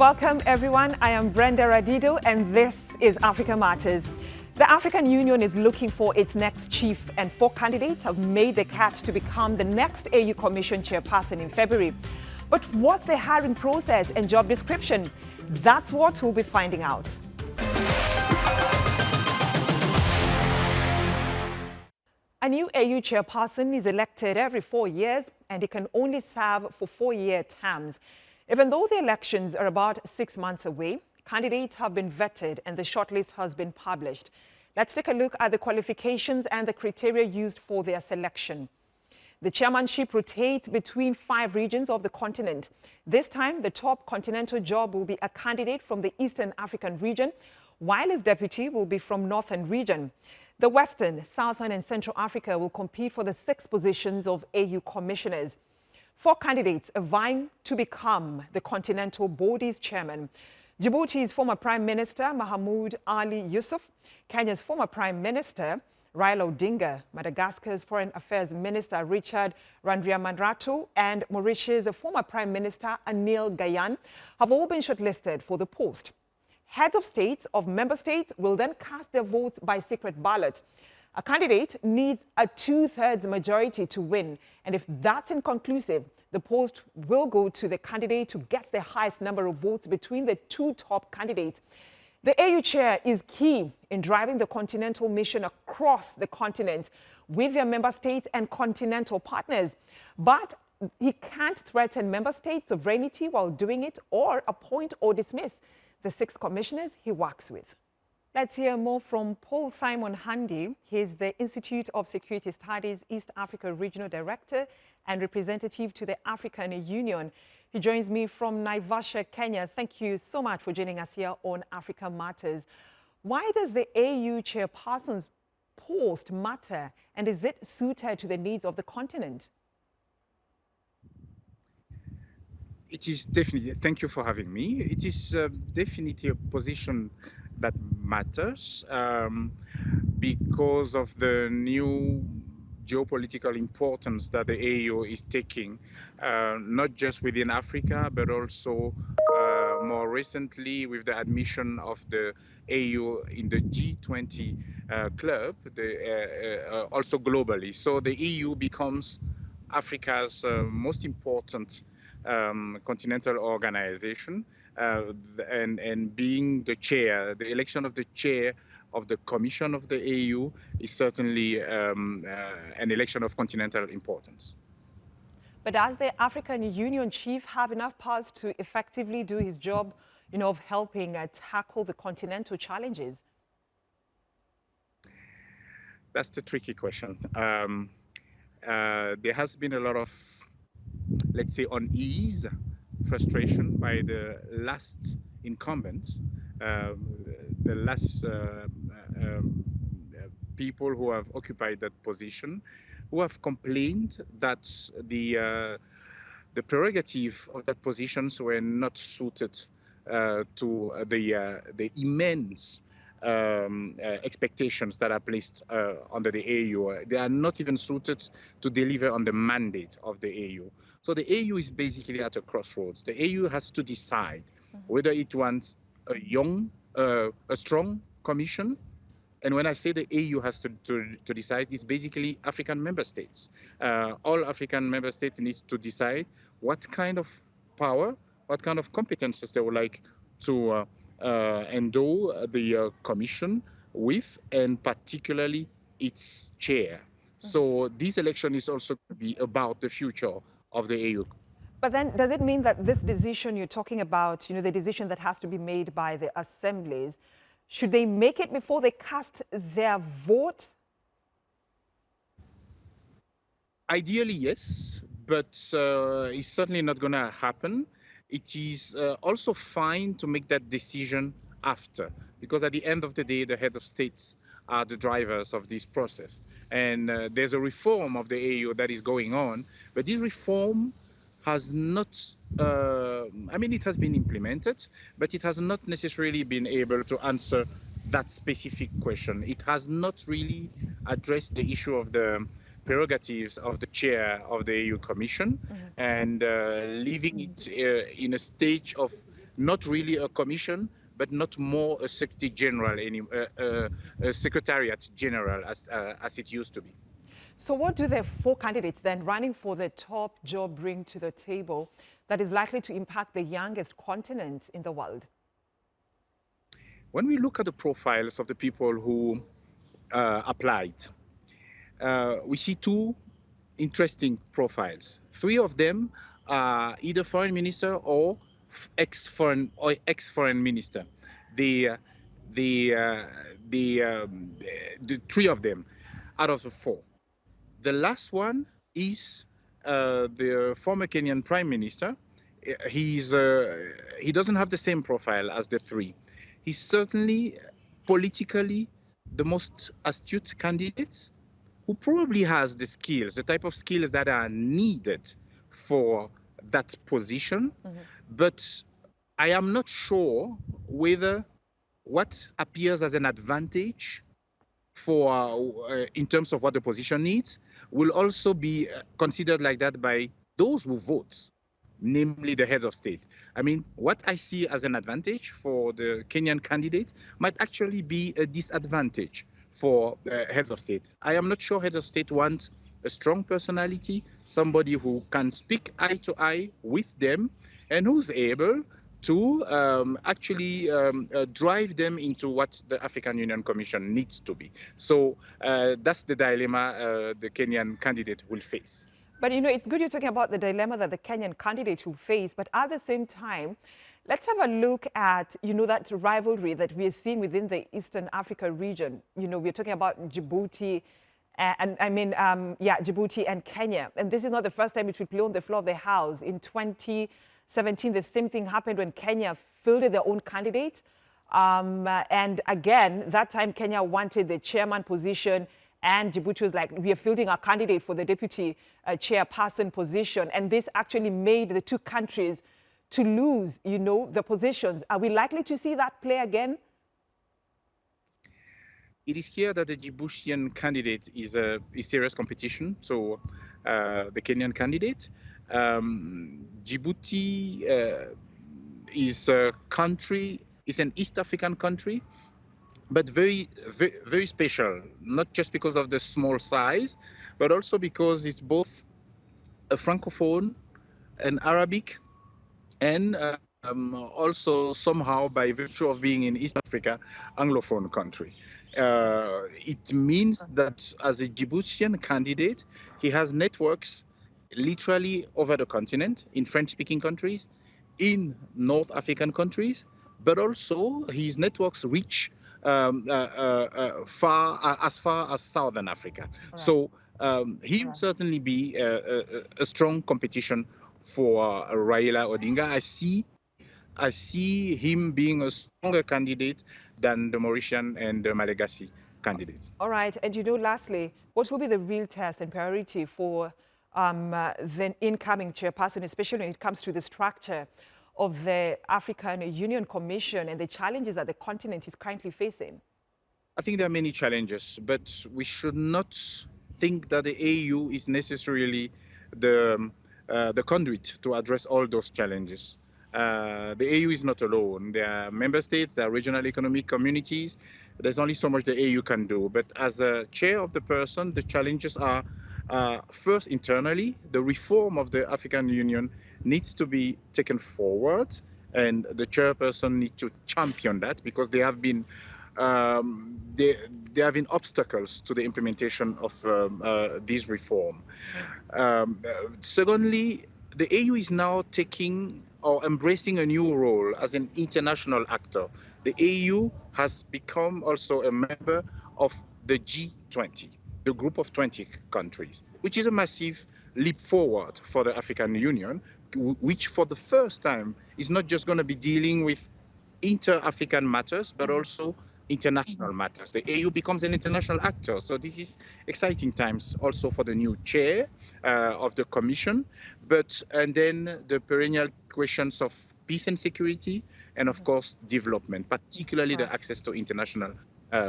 Welcome everyone, I am Brenda Radido and this is Africa Matters. The African Union is looking for its next chief and 4 candidates have made the cut to become the next AU Commission chairperson in February. But what's the hiring process and job description? That's what we'll be finding out. A new AU chairperson is elected every 4 years and he can only serve for 4-year terms. Even though the elections are about 6 months away, candidates have been vetted and the shortlist has been published. Let's take a look at the qualifications and the criteria used for their selection. The chairmanship rotates between 5 regions of the continent. This time, the top continental job will be a candidate from the Eastern African region, while his deputy will be from Northern region. The Western, Southern and Central Africa will compete for the 6 positions of AU commissioners. 4 candidates are vying to become the continental body's chairman. Djibouti's former Prime Minister Mahamoud Ali Yusuf, Kenya's former Prime Minister Raila Odinga, Madagascar's Foreign Affairs Minister Richard Randriamandrato, and Mauritius' former Prime Minister Anil Gayan have all been shortlisted for the post. Heads of states of member states will then cast their votes by secret ballot. A candidate needs a 2/3 majority to win, and if that's inconclusive, the post will go to the candidate who gets the highest number of votes between the 2 top candidates. The AU chair is key in driving the continental mission across the continent with their member states and continental partners. But he can't threaten member states' sovereignty while doing it or appoint or dismiss the 6 commissioners he works with. Let's hear more from Paul Simon Handy. He's the Institute of Security Studies East Africa Regional Director and representative to the African Union. He joins me from Naivasha, Kenya. Thank you so much for joining us here on Africa Matters. Why does the AU chairperson's post matter, and is it suited to the needs of the continent? It is definitely, thank you for having me. It is definitely a position that matters because of the new geopolitical importance that the AU is taking, not just within Africa, but also more recently with the admission of the AU in the G20 club, also globally. So the EU becomes Africa's most important continental organization, and being the chair, the election of the chair of the Commission of the AU is certainly an election of continental importance. But does the African Union chief have enough powers to effectively do his job, of helping tackle the continental challenges? That's the tricky question. There has been a lot of, let's say, unease, frustration by the last incumbents, the last people who have occupied that position, who have complained that the prerogative of that positions were not suited to the immense expectations that are placed under the AU. They are not even suited to deliver on the mandate of the AU. So the AU is basically at a crossroads. The AU has to decide whether it wants a strong commission. And when I say the AU has to decide, it's basically African member states. All African member states need to decide what kind of power, what kind of competences they would like to endow the commission with, and particularly its chair. So this election is also to be about the future of the AU. But then does it mean that this decision you're talking about, the decision that has to be made by the assemblies, should they make it before they cast their vote? Ideally, yes, but it's certainly not going to happen. It is also fine to make that decision after, because at the end of the day, the heads of states are the drivers of this process. And there's a reform of the AU that is going on, but this reform has not, it has been implemented, but it has not necessarily been able to answer that specific question. It has not really addressed the issue of the prerogatives of the chair of the AU Commission, and leaving it in a stage of not really a commission, but not more a secretary general, a secretariat general as it used to be. So what do the four candidates then running for the top job bring to the table that is likely to impact the youngest continent in the world? When we look at the profiles of the people who applied, we see two interesting profiles. Three of them are either foreign minister or ex-foreign minister. The three of them out of the four. The last one is the former Kenyan Prime Minister. He doesn't have the same profile as the three. He's certainly politically the most astute candidate who probably has the skills, the type of skills that are needed for that position. Mm-hmm. But I am not sure whether what appears as an advantage for in terms of what the position needs will also be considered like that by those who vote, namely the heads of state. I mean, what I see as an advantage for the Kenyan candidate might actually be a disadvantage for heads of state. I am not sure heads of state want a strong personality, somebody who can speak eye to eye with them and who's able to actually drive them into what the African Union Commission needs to be. So that's the dilemma the Kenyan candidate will face. But, you know, it's good you're talking about the dilemma that the Kenyan candidate will face, but at the same time, let's have a look at, you know, that rivalry that we are seeing within the Eastern Africa region. You know, we're talking about Djibouti, Djibouti and Kenya. And this is not the first time it will play on the floor of the House. In 2017, the same thing happened when Kenya fielded their own candidate. And again, that time Kenya wanted the chairman position, and Djibouti was like, we are fielding our candidate for the deputy chairperson position. And this actually made the two countries to lose, you know, the positions. Are we likely to see that play again? It is clear that the Djiboutian candidate is a serious competition. So the Kenyan candidate, Djibouti is a country, is an East African country, but very, very, very special, not just because of the small size, but also because it's both a Francophone, an Arabic, and also somehow by virtue of being in East Africa, Anglophone country. It means that as a Djiboutian candidate, he has networks literally over the continent, in French-speaking countries, in North African countries, but also his networks reach as far as Southern Africa. Right. So he will certainly be a strong competition for Raila Odinga. I see him being a stronger candidate than the Mauritian and the Malagasy candidates. All right. And, you know, lastly, what will be the real test and priority for the incoming chairperson, especially when it comes to the structure of the African Union Commission and the challenges that the continent is currently facing? I think there are many challenges, but we should not think that the AU is necessarily the conduit to address all those challenges. The AU is not alone. There are member states, there are regional economic communities. There's only so much the AU can do. But as a chair of the person, the challenges are first internally. The reform of the African Union needs to be taken forward, and the chairperson needs to champion that, because there have been obstacles to the implementation of this reform. Secondly, the AU is now taking or embracing a new role as an international actor. The AU has become also a member of the G20, the group of 20 countries, which is a massive leap forward for the African Union, which for the first time is not just going to be dealing with inter-African matters, but also international matters. The AU becomes an international actor. So this is exciting times also for the new chair of the Commission. And then the perennial questions of peace and security, and of course, development, particularly the access to international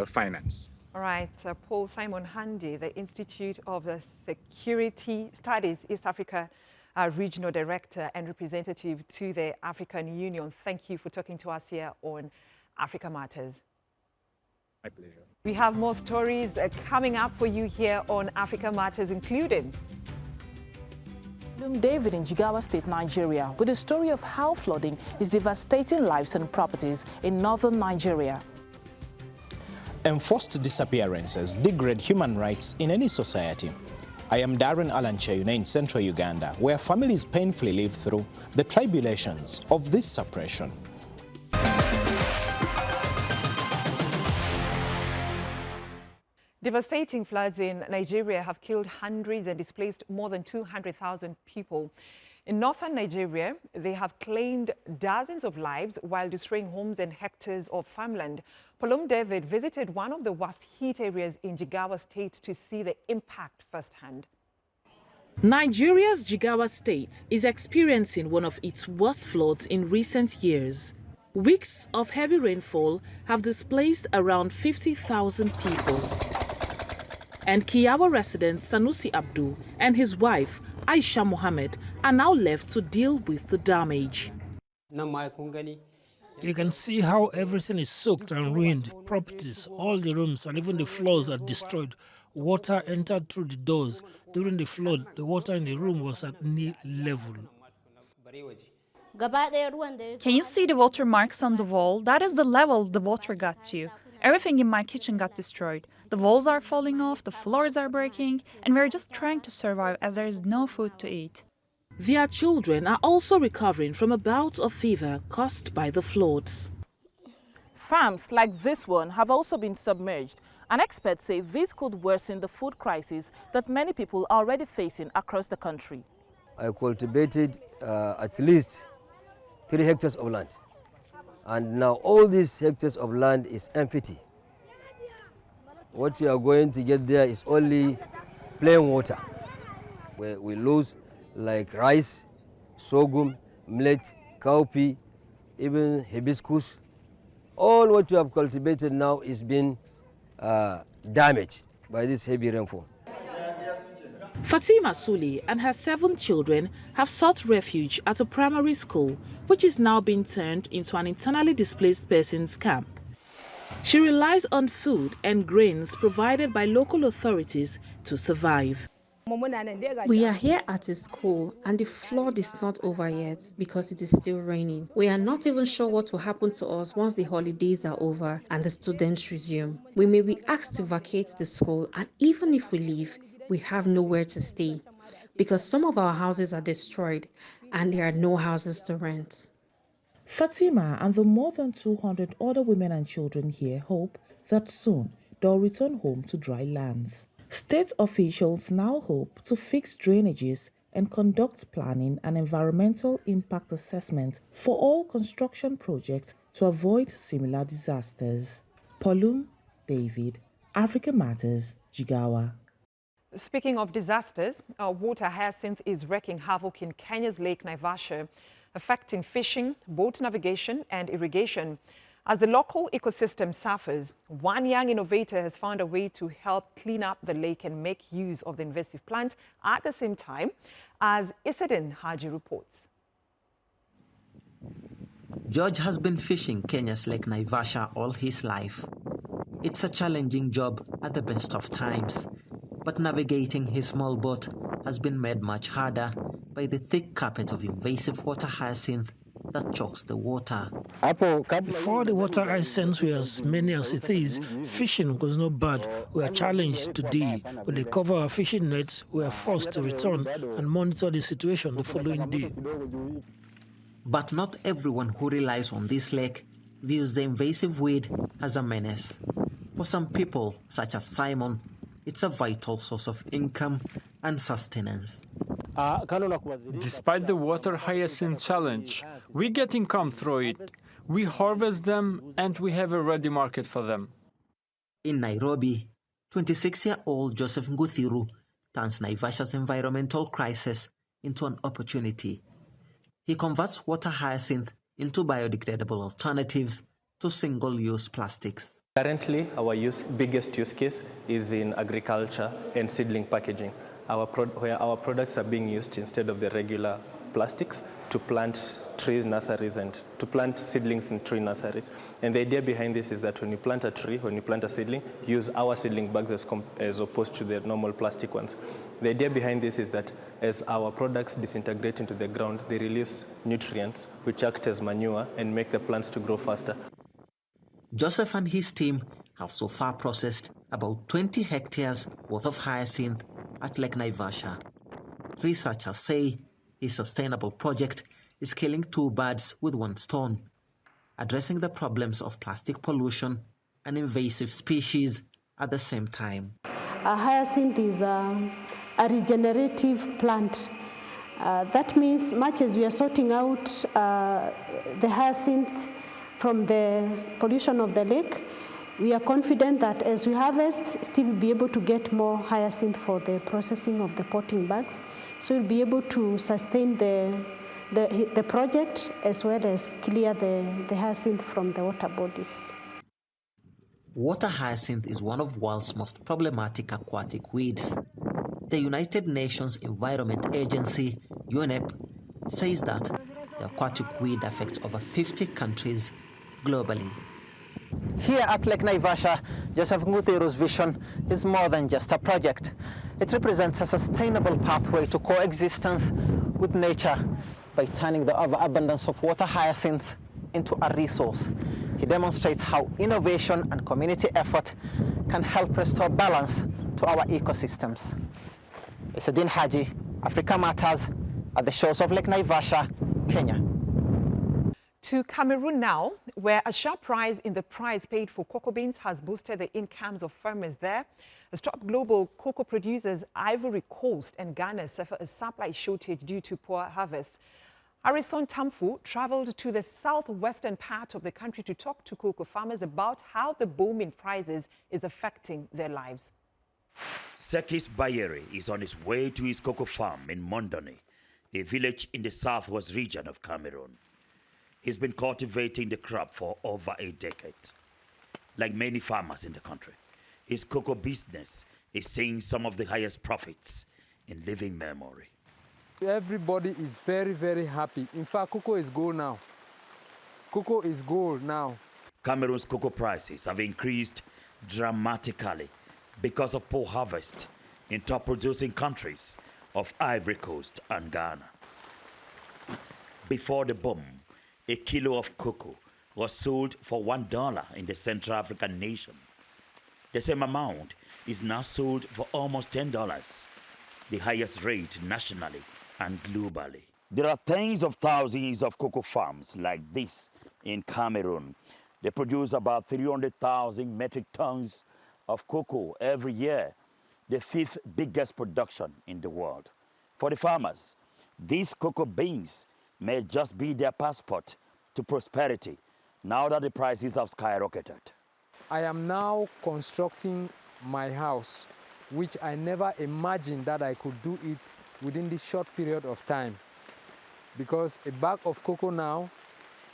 finance. All right, Paul Simon Handy, the Institute of Security Studies, East Africa our Regional Director and representative to the African Union. Thank you for talking to us here on Africa Matters. My pleasure. We have more stories coming up for you here on Africa Matters, including David in Jigawa State, Nigeria, with a story of how flooding is devastating lives and properties in northern Nigeria. Enforced disappearances degrade human rights in any society. I am Darren Alan Cheyune in central Uganda, where families painfully live through the tribulations of this suppression. Devastating floods in Nigeria have killed hundreds and displaced more than 200,000 people. In northern Nigeria, they have claimed dozens of lives while destroying homes and hectares of farmland. Palom David visited one of the worst heat areas in Jigawa State to see the impact firsthand. Nigeria's Jigawa State is experiencing one of its worst floods in recent years. Weeks of heavy rainfall have displaced around 50,000 people. And Kiyawa resident Sanusi Abdu and his wife Aisha Mohammed are now left to deal with the damage. You can see how everything is soaked and ruined. Properties, all the rooms and even the floors are destroyed. Water entered through the doors. During the flood, the water in the room was at knee level. Can you see the water marks on the wall? That is the level the water got to. Everything in my kitchen got destroyed. The walls are falling off, the floors are breaking, and we're just trying to survive as there is no food to eat. Their children are also recovering from a bout of fever caused by the floods. Farms like this one have also been submerged, and experts say this could worsen the food crisis that many people are already facing across the country. I cultivated at least 3 hectares of land, and now all these hectares of land is empty. What you are going to get there is only plain water, where we lose like rice, sorghum, millet, cowpea, even hibiscus. All what you have cultivated now is being damaged by this heavy rainfall. Fatima Suli and her 7 children have sought refuge at a primary school, which is now being turned into an internally displaced persons camp. She relies on food and grains provided by local authorities to survive. We are here at a school and the flood is not over yet because it is still raining. We are not even sure what will happen to us once the holidays are over and the students resume. We may be asked to vacate the school, and even if we leave, we have nowhere to stay because some of our houses are destroyed and there are no houses to rent. Fatima and the more than 200 other women and children here hope that soon they'll return home to dry lands. State officials now hope to fix drainages and conduct planning and environmental impact assessment for all construction projects to avoid similar disasters. Palom David, Africa Matters, Jigawa. Speaking of disasters, water hyacinth is wreaking havoc in Kenya's Lake Naivasha, affecting fishing, boat navigation and irrigation. As the local ecosystem suffers, one young innovator has found a way to help clean up the lake and make use of the invasive plant at the same time, as Isadin Haji reports. George has been fishing Kenya's Lake Naivasha all his life. It's a challenging job at the best of times, but navigating his small boat has been made much harder by the thick carpet of invasive water hyacinth that chokes the water. Before the water hyacinths were as many as it is, fishing was not bad. We are challenged today. When they cover our fishing nets, we are forced to return and monitor the situation the following day. But not everyone who relies on this lake views the invasive weed as a menace. For some people, such as Simon, it's a vital source of income and sustenance. Despite the water hyacinth challenge, we get income through it. We harvest them and we have a ready market for them. In Nairobi, 26-year-old Joseph Nguthiru turns Naivasha's environmental crisis into an opportunity. He converts water hyacinth into biodegradable alternatives to single-use plastics. Currently, our biggest use case is in agriculture and seedling packaging. where our products are being used instead of the regular plastics to plant tree nurseries and to plant seedlings in tree nurseries. And the idea behind this is that when you plant a tree, when you plant a seedling, use our seedling bags as opposed to the normal plastic ones. The idea behind this is that as our products disintegrate into the ground, they release nutrients which act as manure and make the plants to grow faster. Joseph and his team have so far processed about 20 hectares worth of hyacinth at Lake Naivasha. Researchers say a sustainable project is killing two birds with one stone, addressing the problems of plastic pollution and invasive species at the same time. Hyacinth is a regenerative plant. That means much as we are sorting out the hyacinth from the pollution of the lake, we are confident that as we harvest, still we'll be able to get more hyacinth for the processing of the potting bags. So we'll be able to sustain the project as well as clear the hyacinth from the water bodies. Water hyacinth is one of the world's most problematic aquatic weeds. The United Nations Environment Agency, UNEP, says that the aquatic weed affects over 50 countries globally. Here at Lake Naivasha, Joseph Nguthero's vision is more than just a project. It represents a sustainable pathway to coexistence with nature by turning the overabundance of water hyacinths into a resource. He demonstrates how innovation and community effort can help restore balance to our ecosystems. Isadin Haji, Africa Matters, at the shores of Lake Naivasha, Kenya. To Cameroon now, where a sharp rise in the price paid for cocoa beans has boosted the incomes of farmers there. As top global cocoa producers, Ivory Coast and Ghana suffer a supply shortage due to poor harvest. Harrison Tamfu traveled to the southwestern part of the country to talk to cocoa farmers about how the boom in prices is affecting their lives. Sekis Bayeri is on his way to his cocoa farm in Mondoni, a village in the southwest region of Cameroon. He's been cultivating the crop for over a decade. Like many farmers in the country, his cocoa business is seeing some of the highest profits in living memory. Everybody is very, very happy. In fact, cocoa is gold now. Cocoa is gold now. Cameroon's cocoa prices have increased dramatically because of poor harvest in top-producing countries of Ivory Coast and Ghana. Before the boom, a kilo of cocoa was sold for $1 in the Central African nation. The same amount is now sold for almost $10, the highest rate nationally and globally. There are tens of thousands of cocoa farms like this in Cameroon. They produce about 300,000 metric tons of cocoa every year, the fifth biggest production in the world. For the farmers, these cocoa beans may just be their passport to prosperity now that the prices have skyrocketed. I am now constructing my house, which I never imagined that I could do it within this short period of time. Because a bag of cocoa now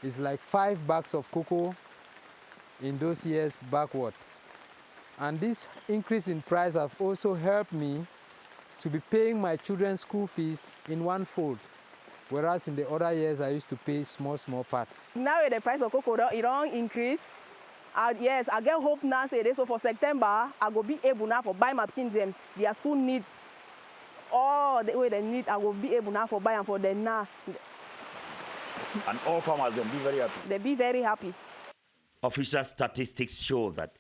is like 5 bags of cocoa in those years backward. And this increase in price have also helped me to be paying my children's school fees in one fold. Whereas in the other years, I used to pay small parts. Now the price of cocoa, it don't increase. Yes, I get hope now, say so for September, I will be able now for buy my kids them. Their school need all the way they need, I will be able now for buy and for them now. And all farmers, they'll be very happy. They'll be very happy. Official statistics show that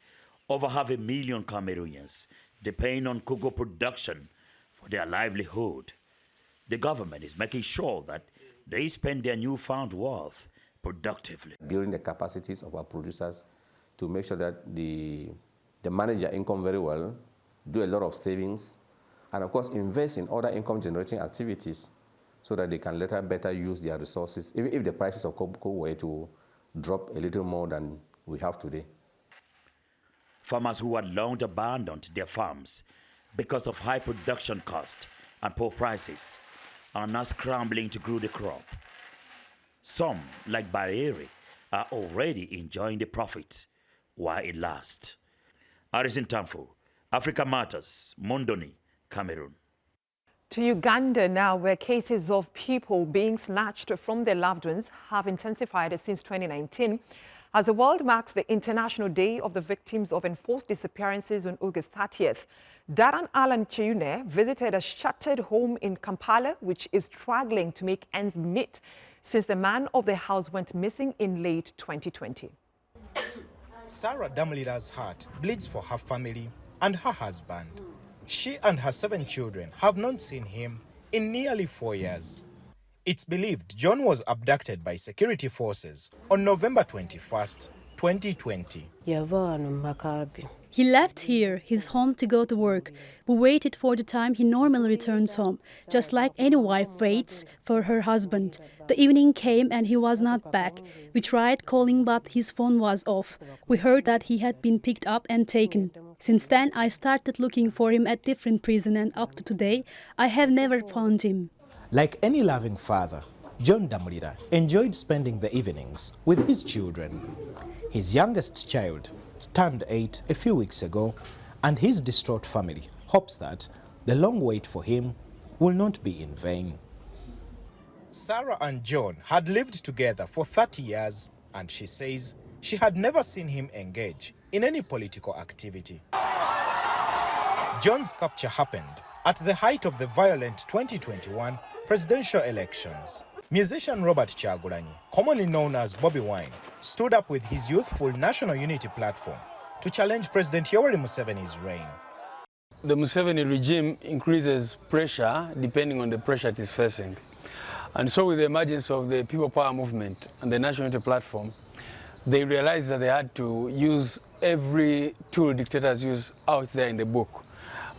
over 500,000 Cameroonians depend on cocoa production for their livelihood. The government is making sure that they spend their newfound wealth productively. Building the capacities of our producers to make sure that they manage their income very well, do a lot of savings, and of course invest in other income generating activities so that they can later better use their resources, even if the prices of cocoa were to drop a little more than we have today. Farmers who had long abandoned their farms because of high production cost and poor prices are now scrambling to grow the crop. Some, like Bayeri, are already enjoying the profit while it lasts. Harrison Tamfu, Africa Matters, Mondoni, Cameroon. To Uganda now, where cases of people being snatched from their loved ones have intensified since 2019. As the world marks the International Day of the Victims of Enforced Disappearances on August 30th, Darren Alan Cheyune visited a shattered home in Kampala, which is struggling to make ends meet since the man of the house went missing in late 2020. Sarah Damulira's heart bleeds for her family and her husband. She and her 7 children have not seen him in nearly 4 years. It's believed John was abducted by security forces on November 21st, 2020. He left here, his home, to go to work. We waited for the time he normally returns home, just like any wife waits for her husband. The evening came and he was not back. We tried calling, but his phone was off. We heard that he had been picked up and taken. Since then, I started looking for him at different prisons, and up to today, I have never found him. Like any loving father, John Damulira enjoyed spending the evenings with his children. His youngest child turned 8 a few weeks ago, and his distraught family hopes that the long wait for him will not be in vain. Sarah and John had lived together for 30 years, and she says she had never seen him engage in any political activity. John's capture happened at the height of the violent 2021 presidential elections. Musician Robert Kyagulanyi, commonly known as Bobby Wine, stood up with his youthful National Unity platform to challenge President Yoweri Museveni's reign. The Museveni regime increases pressure depending on the pressure it is facing. And so with the emergence of the People Power movement and the National Unity platform, they realized that they had to use every tool dictators use out there in the book.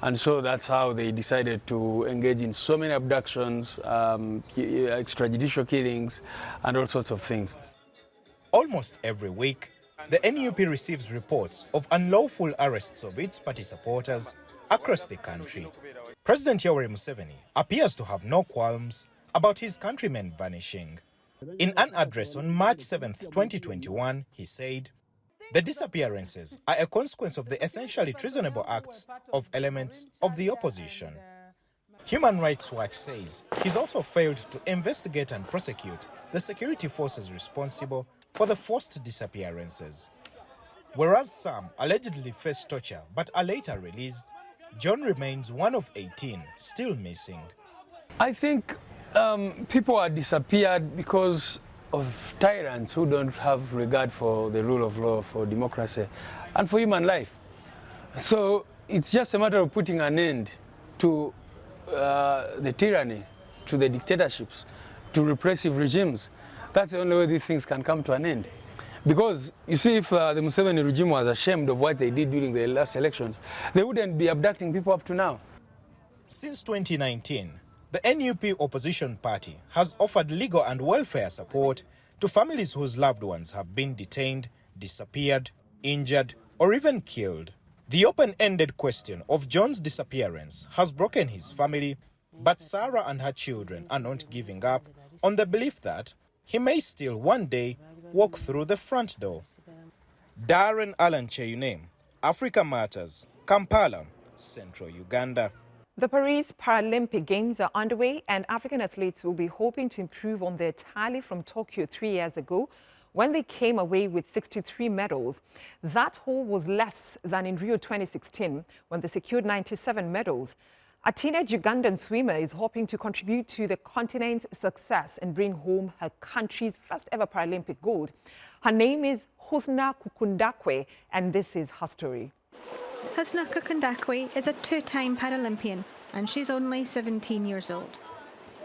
And so that's how they decided to engage in so many abductions, extrajudicial killings, and all sorts of things. Almost every week, the NUP receives reports of unlawful arrests of its party supporters across the country. President Yoweri Museveni appears to have no qualms about his countrymen vanishing. In an address on March 7, 2021, he said, "The disappearances are a consequence of the essentially treasonable acts of elements of the opposition." Human Rights Watch says he's also failed to investigate and prosecute the security forces responsible for the forced disappearances. Whereas some allegedly faced torture but are later released, John remains one of 18 still missing. I think people are disappeared because of tyrants who don't have regard for the rule of law, for democracy, and for human life. So it's just a matter of putting an end to the tyranny, to the dictatorships, to repressive regimes. That's the only way these things can come to an end. Because, you see, if the Museveni regime was ashamed of what they did during the last elections, they wouldn't be abducting people up to now. Since 2019, the NUP opposition party has offered legal and welfare support to families whose loved ones have been detained, disappeared, injured, or even killed. The open-ended question of John's disappearance has broken his family, but Sarah and her children are not giving up on the belief that he may still one day walk through the front door. Darren Alan Cheyune, Africa Matters, Kampala, Central Uganda. The Paris Paralympic Games are underway, and African athletes will be hoping to improve on their tally from Tokyo 3 years ago when they came away with 63 medals. That haul was less than in Rio 2016 when they secured 97 medals. A teenage Ugandan swimmer is hoping to contribute to the continent's success and bring home her country's first ever Paralympic gold. Her name is Husna Kukundakwe, and this is her story. Husna Kukundakwe is a 2-time Paralympian, and she's only 17 years old.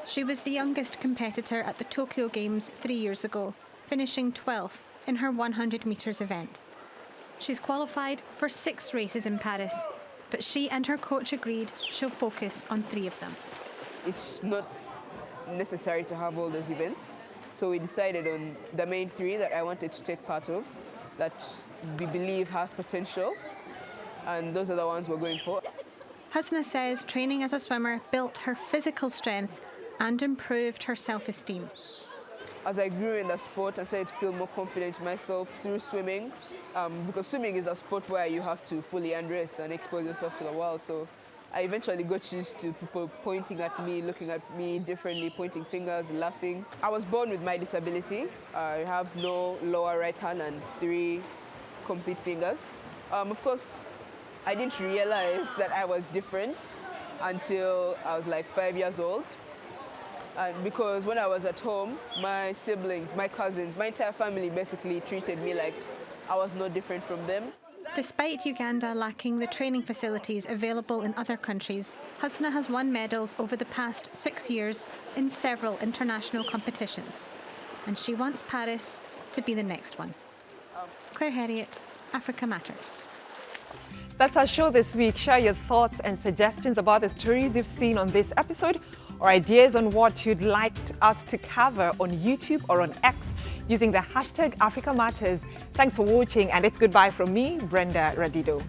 She was the youngest competitor at the Tokyo Games 3 years ago, finishing 12th in her 100 metres event. She's qualified for 6 races in Paris, but she and her coach agreed she'll focus on 3 of them. It's not necessary to have all those events, so we decided on the main 3 that I wanted to take part of, that we believe have potential, and those are the ones we're going for. Husna says training as a swimmer built her physical strength and improved her self-esteem. As I grew in the sport, I started to feel more confident in myself through swimming, because swimming is a sport where you have to fully undress and expose yourself to the world. So I eventually got used to people pointing at me, looking at me differently, pointing fingers, laughing. I was born with my disability. I have no lower right hand and 3 complete fingers. Of course, I didn't realize that I was different until I was like 5 years old. And because when I was at home, my siblings, my cousins, my entire family basically treated me like I was no different from them. Despite Uganda lacking the training facilities available in other countries, Hasna has won medals over the past 6 years in several international competitions. And she wants Paris to be the next one. Claire Herriot, Africa Matters. That's our show this week. Share your thoughts and suggestions about the stories you've seen on this episode, or ideas on what you'd like us to cover on YouTube or on X using the hashtag Africa Matters. Thanks for watching, and it's goodbye from me, Brenda Radido.